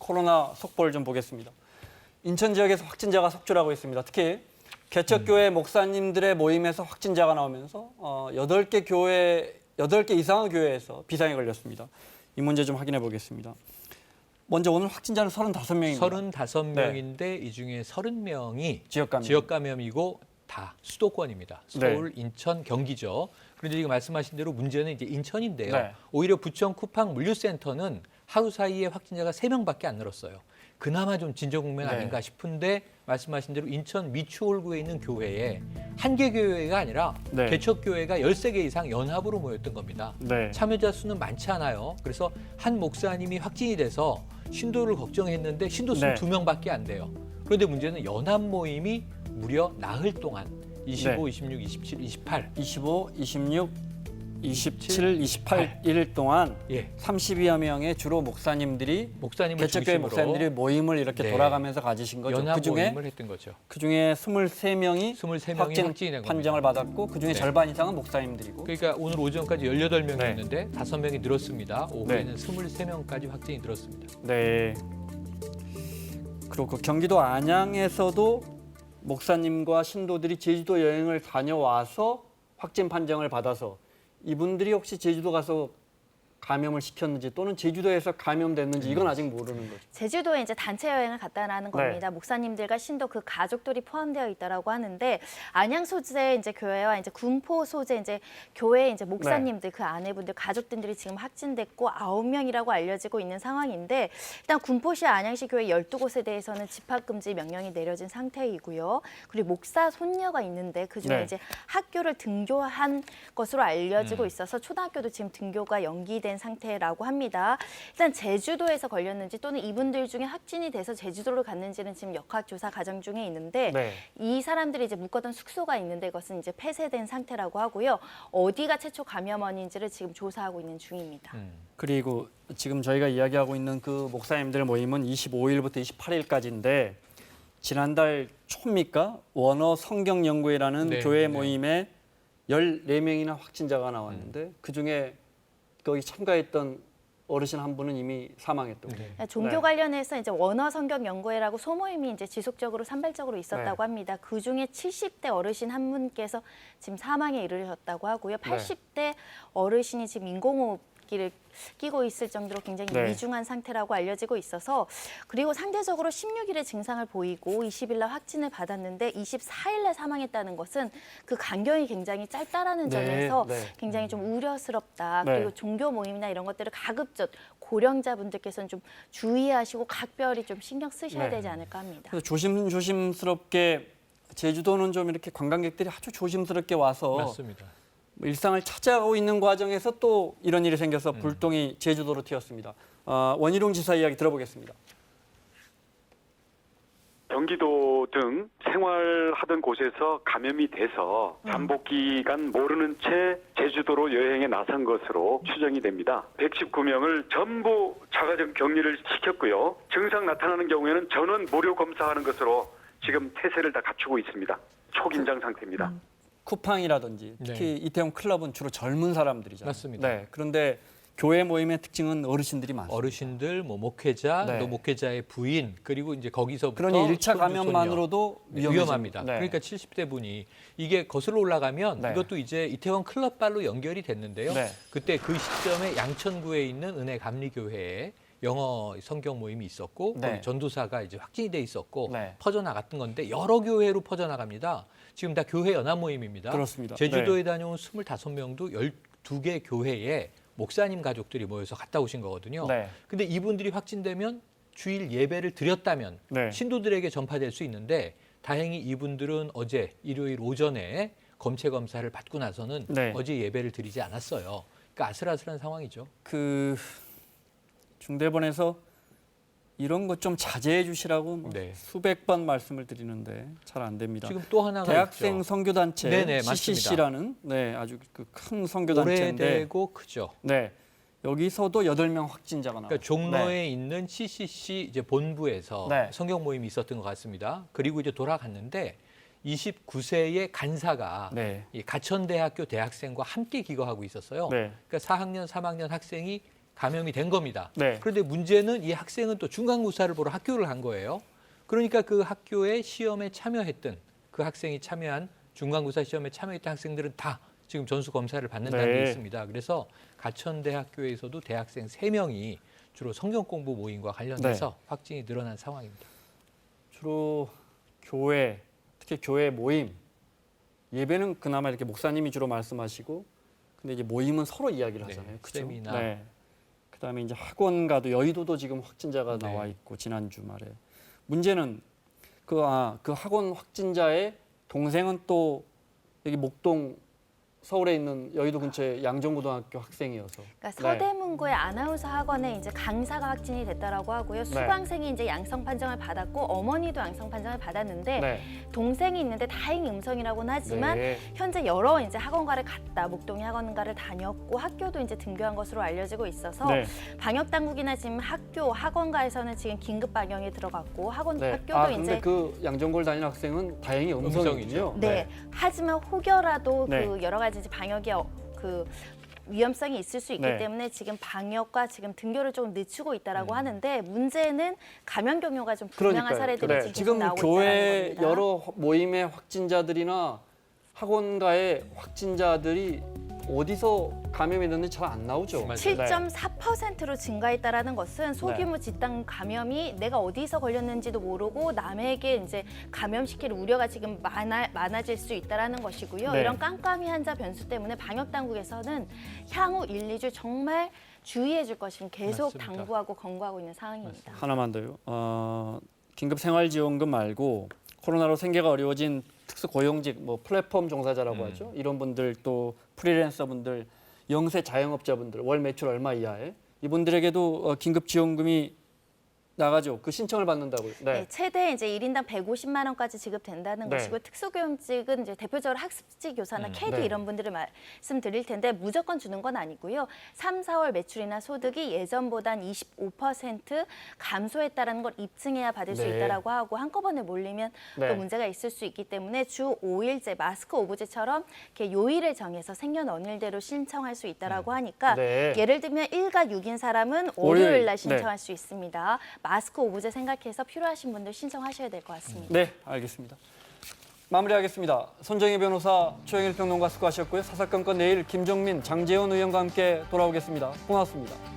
코로나 속보를 좀 보겠습니다. 인천 지역에서 확진자가 속출하고 있습니다. 특히 개척교회 목사님들의 모임에서 확진자가 나오면서 8개 이상의 교회에서 비상이 걸렸습니다. 이 문제 좀 확인해 보겠습니다. 먼저 오늘 확진자는 35명입니다. 35명인데 네. 이 중에 30명이 지역 감염이고 다 수도권입니다. 서울, 네. 인천, 경기죠. 그런데 지금 말씀하신 대로 문제는 이제 인천인데요. 네. 오히려 부천 쿠팡 물류센터는 하루 사이에 확진자가 3명밖에 안 늘었어요. 그나마 좀 진정 국면 아닌가 싶은데 말씀하신 대로 인천 미추홀구에 있는 교회에 한 개 교회가 아니라 개척교회가 13개 이상 연합으로 모였던 겁니다. 참여자 수는 많지 않아요. 그래서 한 목사님이 확진이 돼서 신도를 걱정했는데 신도 수는 2명밖에 안 돼요. 그런데 문제는 연합 모임이 무려 나흘 동안 25, 26, 27, 28. 25, 26, 27, 28일 동안 32여 명의 주로 목사님들이 개척교회 목사님들이 모임을 이렇게 돌아가면서 가지신 거죠. 연합 모임을 했던 거죠. 그중에 23명이 확진 판정을 받았고 그중에 절반 이상은 목사님들이고. 그러니까 오늘 오전까지 18명이었는데 5명이 늘었습니다. 오후에는 23명까지 확진이 늘었습니다. 네. 그리고 경기도 안양에서도 목사님과 신도들이 제주도 여행을 다녀와서 확진 판정을 받아서 이분들이 혹시 제주도 가서 감염을 시켰는지 또는 제주도에서 감염됐는지 이건 아직 모르는 거죠. 제주도에 이제 단체 여행을 갔다라는 겁니다. 목사님들과 신도 그 가족들이 포함되어 있다라고 하는데 안양 소재 이제 교회와 이제 군포 소재 이제 교회 이제 목사님들 그 아내분들 가족들이 지금 확진됐고 9명이라고 알려지고 있는 상황인데 일단 군포시 안양시 교회 12곳에 대해서는 집합 금지 명령이 내려진 상태이고요. 그리고 목사 손녀가 있는데 그중에 이제 학교를 등교한 것으로 알려지고 있어서 초등학교도 지금 등교가 연기된 상태라고 합니다. 일단 제주도에서 걸렸는지 또는 이분들 중에 확진이 돼서 제주도를 갔는지는 지금 역학조사 과정 중에 있는데 이 사람들이 이제 묵었던 숙소가 있는데 그것은 이제 폐쇄된 상태라고 하고요. 어디가 최초 감염원인지를 지금 조사하고 있는 중입니다. 그리고 지금 저희가 이야기하고 있는 그 목사님들 모임은 25일부터 28일까지인데 지난달 초입니까? 원어 성경연구회라는 교회 모임에 14명이나 확진자가 나왔는데 그중에 거기 참가했던 어르신 한 분은 이미 사망했다고. 종교 관련해서 이제 원어 성경 연구회라고 소모임이 이제 지속적으로 산발적으로 있었다고 합니다. 그 중에 70대 어르신 한 분께서 지금 사망에 이르셨다고 하고요. 80대 어르신이 지금 인공호흡기를 끼고 있을 정도로 굉장히 위중한 상태라고 알려지고 있어서 그리고 상대적으로 16일에 증상을 보이고 20일 날 확진을 받았는데 24일 날 사망했다는 것은 그 간격이 굉장히 짧다라는 점에서 굉장히 좀 우려스럽다. 그리고 종교 모임이나 이런 것들을 가급적 고령자분들께서는 좀 주의하시고 각별히 좀 신경 쓰셔야 되지 않을까 합니다. 그래서 조심스럽게 제주도는 좀 이렇게 관광객들이 아주 조심스럽게 와서 맞습니다. 일상을 찾아가고 있는 과정에서 또 이런 일이 생겨서 불똥이 제주도로 튀었습니다. 원희룡 지사 이야기 들어보겠습니다. 경기도 등 생활하던 곳에서 감염이 돼서 잠복 기간 모르는 채 제주도로 여행에 나선 것으로 추정이 됩니다. 119명을 전부 자가적 격리를 시켰고요. 증상 나타나는 경우에는 전원 무료 검사하는 것으로 지금 태세를 다 갖추고 있습니다. 초긴장 상태입니다. 쿠팡이라든지 특히 이태원 클럽은 주로 젊은 사람들이잖아요. 맞습니다. 그런데 교회 모임의 특징은 어르신들이 많습니다. 어르신들, 뭐 목회자, 또 목회자의 부인, 그리고 이제 거기서부터 그러니 1차 감염만으로도 위험합니다. 그러니까 70대 분이 이게 거슬러 올라가면 이것도 이제 이태원 클럽발로 연결이 됐는데요. 그때 그 시점에 양천구에 있는 은혜 감리교회에 영어 성경 모임이 있었고 거기 전도사가 이제 확진이 돼 있었고 퍼져나갔던 건데 여러 교회로 퍼져나갑니다. 지금 다 교회 연합 모임입니다. 그렇습니다. 제주도에 다녀온 25명도 12개 교회에 목사님 가족들이 모여서 갔다 오신 거거든요. 근데 이분들이 확진되면 주일 예배를 드렸다면 신도들에게 전파될 수 있는데 다행히 이분들은 어제 일요일 오전에 검체 검사를 받고 나서는 어제 예배를 드리지 않았어요. 그러니까 아슬아슬한 상황이죠. 중대본에서 이런 것 좀 자제해 주시라고 수백 번 말씀을 드리는데 잘 안 됩니다. 지금 또 하나가 대학생 있죠. 선교단체 CCC라는 아주 큰 선교단체인데 오래되고 크죠. 여기서도 8명 확진자가 나왔어요. 그러니까 종로에 있는 CCC 이제 본부에서 성경 모임이 있었던 것 같습니다. 그리고 이제 돌아갔는데 29세의 간사가 이 가천대학교 대학생과 함께 기거하고 있었어요. 그러니까 4학년, 3학년 학생이 감염이 된 겁니다. 네. 그런데 문제는 이 학생은 또 중간고사를 보러 학교를 간 거예요. 그러니까 그 학교의 시험에 참여했던 그 학생이 참여한 중간고사 시험에 참여했던 학생들은 다 지금 전수 검사를 받는다는 네. 게 있습니다. 그래서 가천대학교에서도 대학생 3명이 주로 성경 공부 모임과 관련해서 확진이 늘어난 상황입니다. 주로 교회, 특히 교회 모임, 예배는 그나마 이렇게 목사님이 주로 말씀하시고, 근데 이제 모임은 서로 이야기를 하잖아요. 네, 그죠? 세미나. 네. 그다음에 이제 학원가도 여의도도 지금 확진자가 네. 나와 있고 지난 주말에 문제는 그 학원 확진자의 동생은 또 여기 목동 서울에 있는 여의도 근처의 양정고등학교 학생이어서. 그러니까 서대문구의 아나운서 학원에 이제 강사가 확진이 됐다라고 하고요. 수강생이 이제 양성 판정을 받았고 어머니도 양성 판정을 받았는데 네. 동생이 있는데 다행히 음성이라고는 하지만 네. 현재 여러 이제 학원가를 갔다 목동의 학원가를 다녔고 학교도 이제 등교한 것으로 알려지고 있어서 네. 방역 당국이나 지금 학교 학원가에서는 지금 긴급 방역에 들어갔고 네. 학교도 근데 이제 그 양정고를 다니는 학생은 다행히 음성이군요. 네. 하지만 혹여라도 네. 그 여러 가지 이제 방역에 그 위험성이 있을 수 있기 네. 때문에 지금 방역과 지금 등교를 조금 늦추고 있다라고 하는데 문제는 감염 경로가 좀 불명한 그러니까요. 사례들이 네. 지금 지금 계속 나오고 교회 있다는 겁니다. 여러 모임의 확진자들이나 학원가의 확진자들이 어디서 감염이 됐는지 잘 안 나오죠. 맞아요. 7.4%로 증가했다라는 것은 소규모 집단 감염이 내가 어디서 걸렸는지도 모르고 남에게 이제 감염시킬 우려가 지금 많아질 수 있다라는 것이고요. 네. 이런 깜깜이 환자 변수 때문에 방역 당국에서는 향후 1, 2주 정말 주의해 줄 것을 계속 맞습니다. 당부하고 권고하고 있는 상황입니다. 하나만 더요. 긴급 생활지원금 말고 코로나로 생계가 어려워진 특수 고용직, 뭐 플랫폼 종사자라고 하죠. 이런 분들 또 프리랜서분들, 영세 자영업자분들, 월 매출 얼마 이하에 이분들에게도 긴급 지원금이 나가죠. 그 신청을 받는다고요. 네, 최대 이제 1인당 150만 원까지 지급된다는 네. 것이고 특수고용직은 이제 대표적으로 학습지 교사나 캐디 네. 이런 분들을 말씀드릴 텐데 무조건 주는 건 아니고요. 3, 4월 매출이나 소득이 예전보단 25% 감소했다라는 걸 입증해야 받을 수 네. 있다라고 하고 한꺼번에 몰리면 네. 또 문제가 있을 수 있기 때문에 주 5일제 마스크 오브제처럼 이렇게 요일을 정해서 생년월일대로 신청할 수 있다라고 하니까 네. 예를 들면 1가 6인 사람은 월요일. 월요일 날 네. 신청할 수 있습니다. 마스크 오브제 생각해서 필요하신 분들 신청하셔야 될 것 같습니다. 네, 알겠습니다. 마무리하겠습니다. 손정희 변호사, 최영일 평론가 수고하셨고요. 사사건건 내일 김종민, 장재원 의원과 함께 돌아오겠습니다. 고맙습니다.